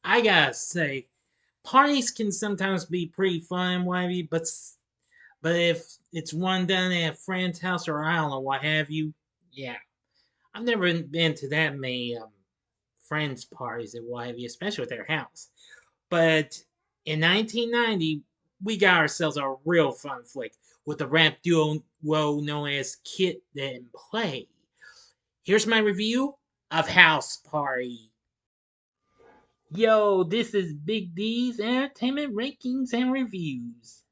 I gotta say, parties can sometimes be pretty fun, wavy, but if it's one done at a friend's house or I don't know what have you, yeah, I've never been to that many friends' parties at what have you, especially at their house. But in 1990, we got ourselves a real fun flick with the rap duo known as Kid and Play. Here's my review of House Party. Yo, this is Big D's Entertainment Rankings and Reviews.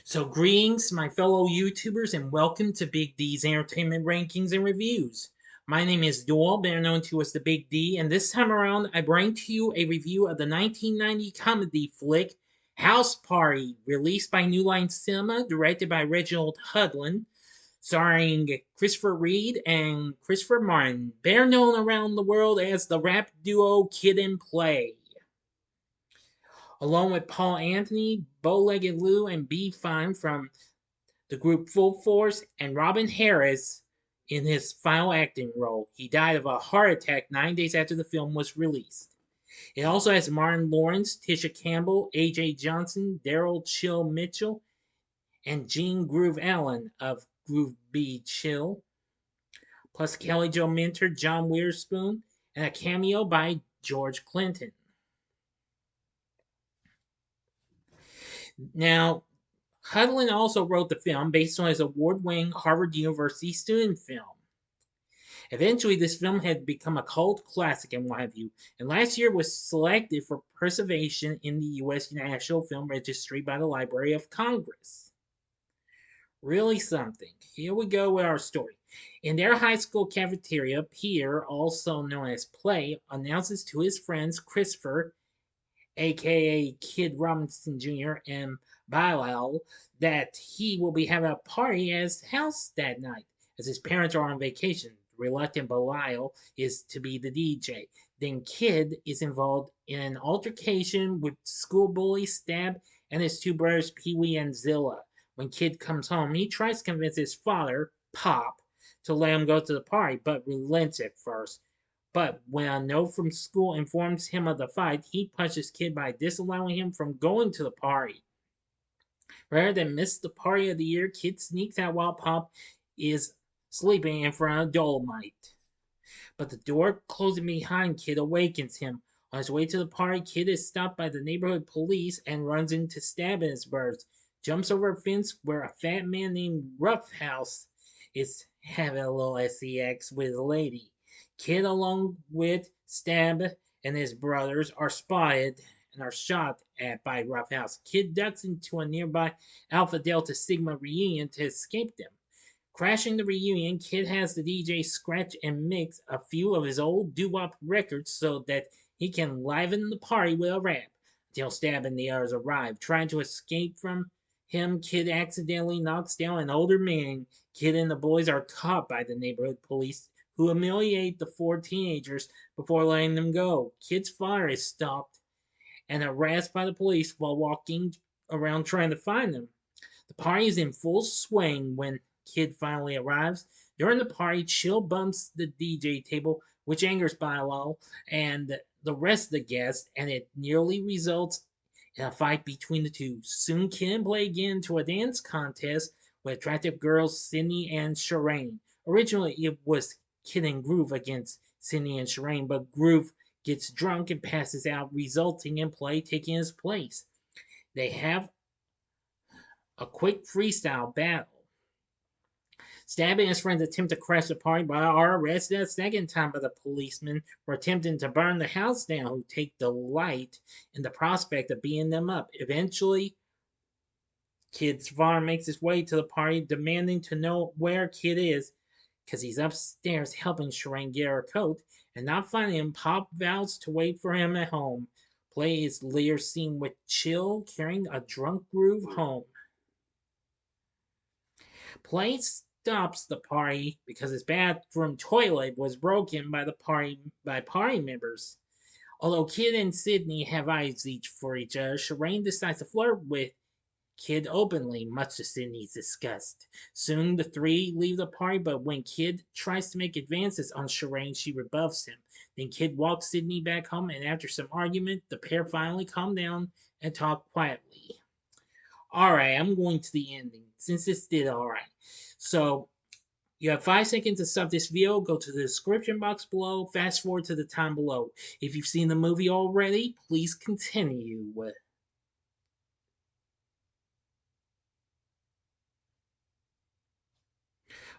So, greetings, my fellow YouTubers, and welcome to Big D's Entertainment Rankings and Reviews. My name is Doyle, better known to as the Big D, and this time around I bring to you a review of the 1990 comedy flick House Party, released by New Line Cinema, directed by Reginald Hudlin, starring Christopher Reed and Christopher Martin, better known around the world as the rap duo Kid and Play. Along with Paul Anthony, Bow-Legged Lou, and B. Fine from the group Full Force, and Robin Harris in his final acting role. He died of a heart attack 9 days after the film was released. It also has Martin Lawrence, Tisha Campbell, A.J. Johnson, Daryl Chill Mitchell, and Gene Groove Allen of Groove B Chill, plus Kelly Jo Minter, John Witherspoon, and a cameo by George Clinton. Now, Hudlin also wrote the film based on his award-winning Harvard University student film. Eventually, this film had become a cult classic and what have you, and last year was selected for preservation in the U.S. National Film Registry by the Library of Congress. Really something. Here we go with our story. In their high school cafeteria, Peter, also known as Play, announces to his friends Christopher, aka Kid Robinson Jr., and Bilal, that he will be having a party at his house that night, as his parents are on vacation. Reluctant Belial is to be the DJ. Then Kid is involved in an altercation with school bully Stab and his two brothers Pee Wee and Zilla. When Kid comes home, he tries to convince his father, Pop, to let him go to the party, but relents at first. But when a note from school informs him of the fight, he punches Kid by disallowing him from going to the party. Rather than miss the party of the year, Kid sneaks out while Pop is sleeping in front of Dolomite. But the door closing behind Kid awakens him. On his way to the party, Kid is stopped by the neighborhood police and runs into Stab and his birds. Jumps over a fence where a fat man named Roughhouse is having a little sex with a lady. Kid, along with Stab and his brothers, are spotted and are shot at by Roughhouse. Kid ducks into a nearby Alpha Delta Sigma reunion to escape them. Crashing the reunion, Kid has the DJ scratch and mix a few of his old doo-wop records so that he can liven the party with a rap. Until Stab and the others arrive. Trying to escape from him, Kid accidentally knocks down an older man. Kid and the boys are caught by the neighborhood police, who humiliate the four teenagers before letting them go. Kid's father is stopped and harassed by the police while walking around trying to find them. The party is in full swing when Kid finally arrives. During the party, Chill bumps the DJ table, which angers Bilal and the rest of the guests, and it nearly results in a fight between the two. Soon, Kid and Play get into a dance contest with attractive girls Sydney and Shireen. Originally, it was Kid and Groove against Sydney and Shireen, but Groove gets drunk and passes out, resulting in Play taking his place. They have a quick freestyle battle. Stab and his friends attempt to crash the party but are arrested a second time by the policemen for attempting to burn the house down, who take delight in the prospect of beating them up. Eventually, Kid's father makes his way to the party, demanding to know where Kid is, because he's upstairs helping Shireen get her coat, and not finding him, Pop vows to wait for him at home. Play is later seen with Chill carrying a drunk Groove home. Play stops the party because his bathroom toilet was broken by party members. Although Kid and Sydney have eyes each for each other, Shireen decides to flirt with Kid openly, much to Sydney's disgust. Soon the three leave the party, but when Kid tries to make advances on Shireen, she rebuffs him. Then Kid walks Sydney back home, and after some argument, the pair finally calm down and talk quietly. Alright, I'm going to the ending, since this did alright. So, you have 5 seconds to stop this video. Go to the description box below. Fast forward to the time below. If you've seen the movie already, please continue.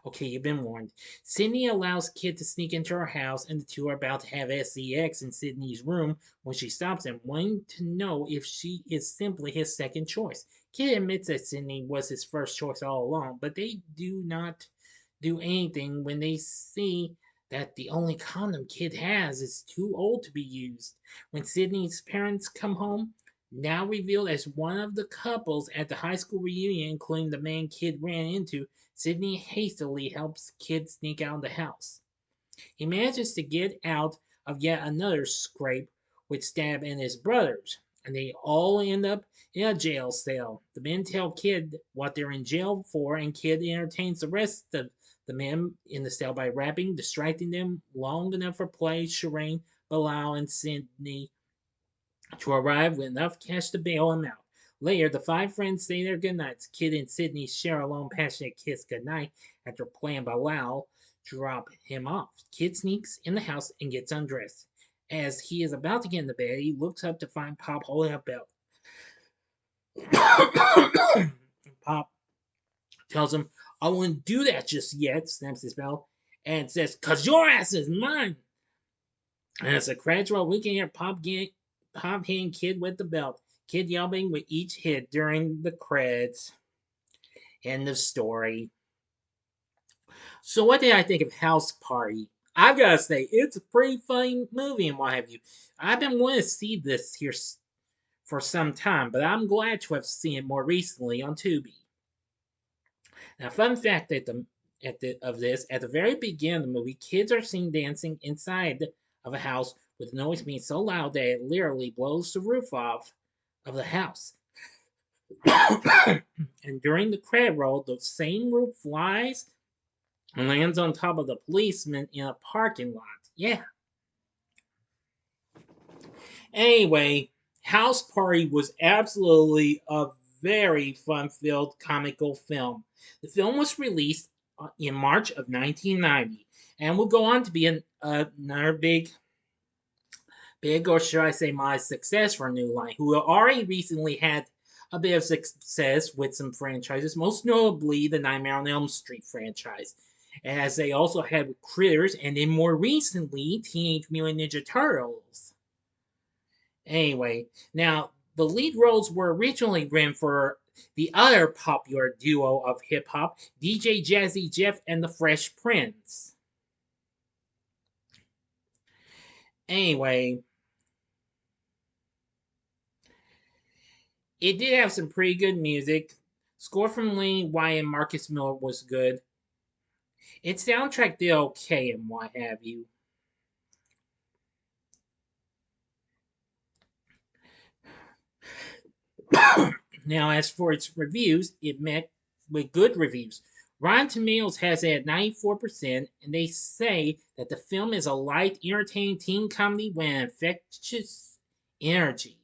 Okay, you've been warned. Sydney allows Kid to sneak into her house, and the two are about to have sex in Sydney's room when she stops him, wanting to know if she is simply his second choice. Kid admits that Sydney was his first choice all along, but they do not do anything when they see that the only condom Kid has is too old to be used. When Sydney's parents come home, now revealed as one of the couples at the high school reunion, including the man Kid ran into, Sydney hastily helps Kid sneak out of the house. He manages to get out of yet another scrape with Stab and his brothers, and they all end up in a jail cell. The men tell Kid what they're in jail for, and Kid entertains the rest of the men in the cell by rapping, distracting them long enough for play, Shireen, Bilal, and Sydney to arrive with enough cash to bail him out. Later, the five friends say their goodnights. Kid and Sydney share a long, passionate kiss goodnight after playing Bilal drop him off. Kid sneaks in the house and gets undressed. As he is about to get into bed, he looks up to find Pop holding a belt. Pop tells him, I wouldn't do that just yet, snaps his belt, and says, Cause your ass is mine. And as the credits roll, we can hear Pop hitting Kid with the belt. Kid yelling with each hit during the credits. End of story. So what did I think of House Party? I've got to say, it's a pretty funny movie and what have you. I've been wanting to see this here for some time, but I'm glad to have seen it more recently on Tubi. Now, fun fact of this, at the very beginning of the movie, kids are seen dancing inside of a house with the noise being so loud that it literally blows the roof off of the house. And during the credit roll, the same roof flies and lands on top of the policeman in a parking lot. Yeah. Anyway, House Party was absolutely a very fun-filled comical film. The film was released in March of 1990 and will go on to be another big, or should I say modest success for New Line, who already recently had a bit of success with some franchises, most notably the Nightmare on Elm Street franchise, as they also had with Critters, and then more recently, Teenage Mutant Ninja Turtles. Anyway, now the lead roles were originally written for the other popular duo of hip hop, DJ Jazzy Jeff and the Fresh Prince. Anyway, it did have some pretty good music. Score from Lenny White and Marcus Miller was good. Its soundtrack did okay and what have you. Now, as for its reviews, it met with good reviews. Rotten Tomatoes has it at 94%, and they say that the film is a light, entertaining teen comedy with an infectious energy.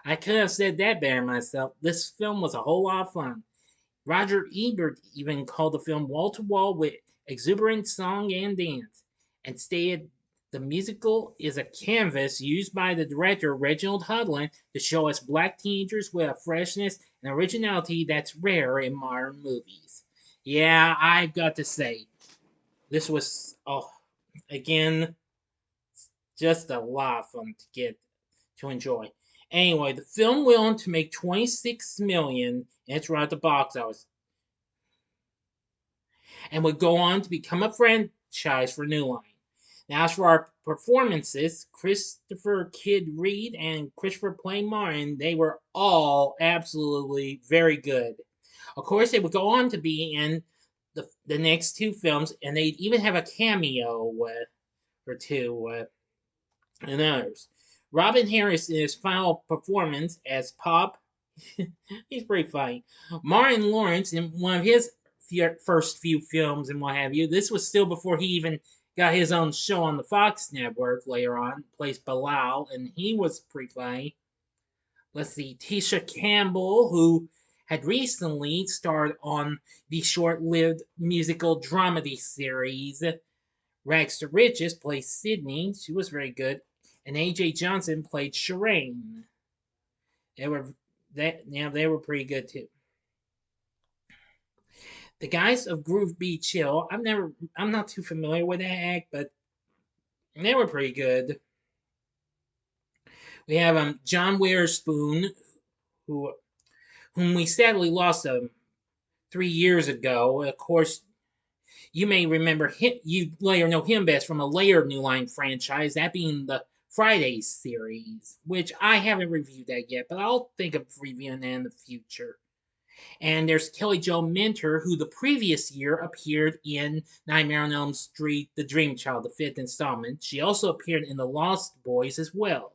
I could have said that better myself. This film was a whole lot of fun. Roger Ebert even called the film wall to wall with exuberant song and dance, and stated the musical is a canvas used by the director Reginald Hudlin to show us black teenagers with a freshness and originality that's rare in modern movies. Yeah, I've got to say, this was, again, just a lot of fun to enjoy. Anyway, the film went on to make 26 million and it's right at the box office, and would go on to become a franchise for New Line. Now, as for our performances, Christopher Kid Reed and Christopher Plain Martin, they were all absolutely very good. Of course, they would go on to be in the next two films, and they'd even have a cameo or two in others. Robin Harris, in his final performance as Pop, He's pretty funny. Martin Lawrence, in one of his first few films and what have you, this was still before he even got his own show on the Fox network later on, plays Bilal, and he was pretty funny. Let's see, Tisha Campbell, who had recently starred on the short-lived musical dramedy series Rags to Riches, plays Sydney. She was very good. And AJ Johnson played Shireen. They were they were pretty good too. The guys of Groove Be Chill, I'm not too familiar with that act, but they were pretty good. We have John Witherspoon, who whom we sadly lost 3 years ago. Of course, you may remember him. You later know him best from a later New Line franchise, that being the Fridays series, which I haven't reviewed that yet, but I'll think of reviewing that in the future. And there's Kelly Jo Minter, who the previous year appeared in Nightmare on Elm Street, The Dream Child, the fifth installment. She also appeared in The Lost Boys as well.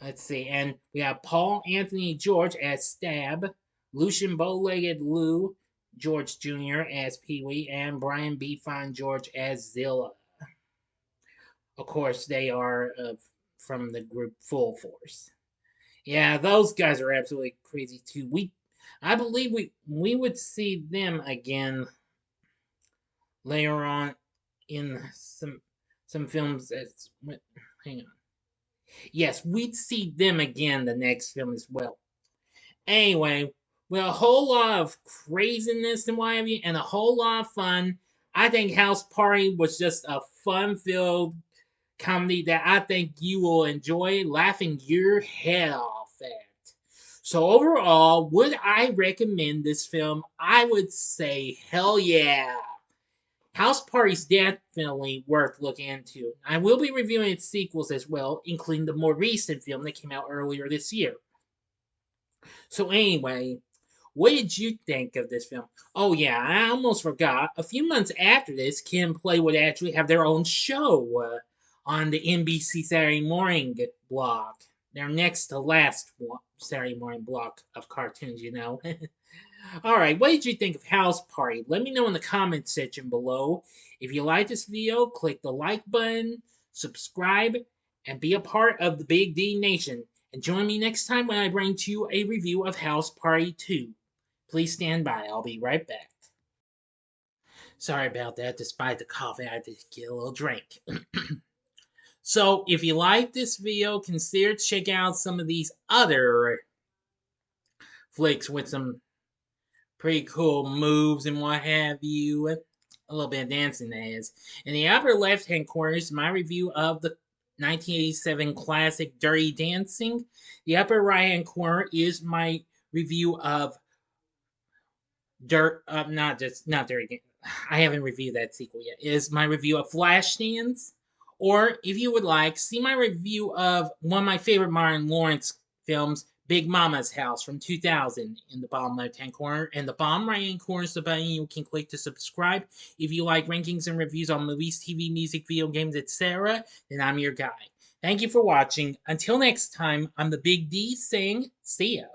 Let's see, and we have Paul Anthony George as Stab, Lucian Bow-Legged Lou George Jr. as Pee Wee, and Brian B. Fine George as Zilla. Of course, they are from the group Full Force. Yeah, those guys are absolutely crazy too. I believe we would see them again later on in some films. Hang on. Yes, we'd see them again the next film as well. Anyway, with a whole lot of craziness and what have you, and a whole lot of fun, I think House Party was just a fun-filled comedy that I think you will enjoy laughing your head off at. So overall, would I recommend this film? I would say hell yeah. House Party's definitely worth looking into. I will be reviewing its sequels as well, including the more recent film that came out earlier this year. So anyway, what did you think of this film? Oh yeah, I almost forgot. A few months after this, Kim Play would actually have their own show on the NBC Saturday morning block. Their next to last Saturday morning block of cartoons, you know. Alright, what did you think of House Party? Let me know in the comments section below. If you like this video, click the like button, subscribe, and be a part of the Big D Nation. And join me next time when I bring to you a review of House Party 2. Please stand by, I'll be right back. Sorry about that, despite the cough, I had to get a little drink. So, if you like this video, consider checking out some of these other flicks with some pretty cool moves and what have you. A little bit of dancing, that is. In the upper left-hand corner is my review of the 1987 classic Dirty Dancing. The upper right-hand corner is my review of not Dirty Dancing. I haven't reviewed that sequel yet. Is my review of Flashdance. Or, if you would like, see my review of one of my favorite Martin Lawrence films, Big Mama's House from 2000 in the bottom left-hand corner. And the bottom right-hand corner is the button you can click to subscribe. If you like rankings and reviews on movies, TV, music, video games, etc., then I'm your guy. Thank you for watching. Until next time, I'm the Big D saying, see ya.